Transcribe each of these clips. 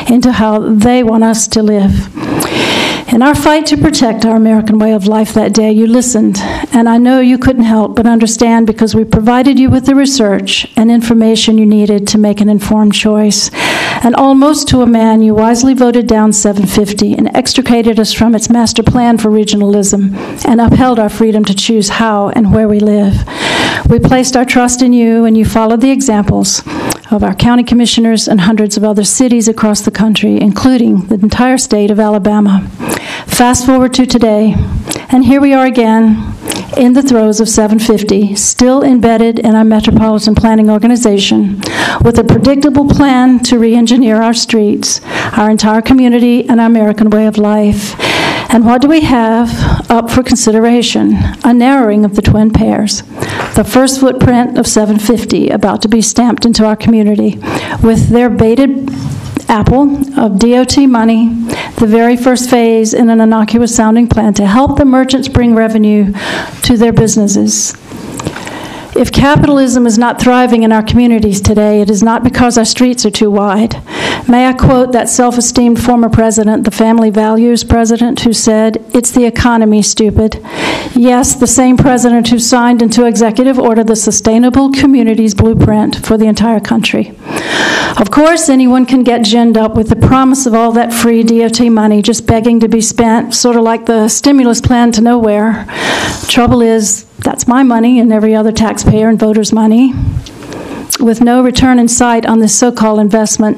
into how they want us to live. In our fight to protect our American way of life that day, you listened, and I know you couldn't help but understand because we provided you with the research and information you needed to make an informed choice. And almost to a man, you wisely voted down 750 and extricated us from its master plan for regionalism and upheld our freedom to choose how and where we live. We placed our trust in you, and you followed the examples of our county commissioners and hundreds of other cities across the country, including the entire state of Alabama. Fast forward to today, and here we are again in the throes of 750, still embedded in our metropolitan planning organization, with a predictable plan to re-engineer our streets, our entire community, and our American way of life. And what do we have up for consideration? A narrowing of the twin pairs. The first footprint of 750 about to be stamped into our community with their baited apple of DOT money, the very first phase in an innocuous-sounding plan to help the merchants bring revenue to their businesses. If capitalism is not thriving in our communities today, it is not because our streets are too wide. May I quote that self-esteemed former president, the family values president, who said, "It's the economy, stupid." Yes, the same president who signed into executive order the Sustainable Communities Blueprint for the entire country. Of course, anyone can get ginned up with the promise of all that free DOT money just begging to be spent, sort of like the stimulus plan to nowhere. Trouble is, that's my money and every other taxpayer and voter's money, with no return in sight on this so-called investment.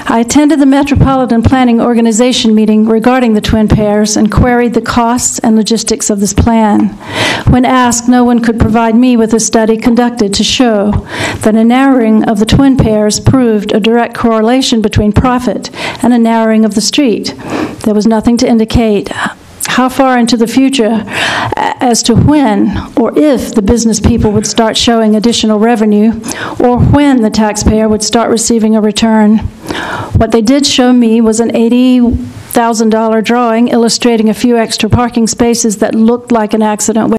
I attended the Metropolitan Planning Organization meeting regarding the twin pairs and queried the costs and logistics of this plan. When asked, no one could provide me with a study conducted to show that a narrowing of the twin pairs proved a direct correlation between profit and a narrowing of the street. There was nothing to indicate how far into the future as to when or if the business people would start showing additional revenue or when the taxpayer would start receiving a return. What they did show me was an $80,000 drawing illustrating a few extra parking spaces that looked like an accident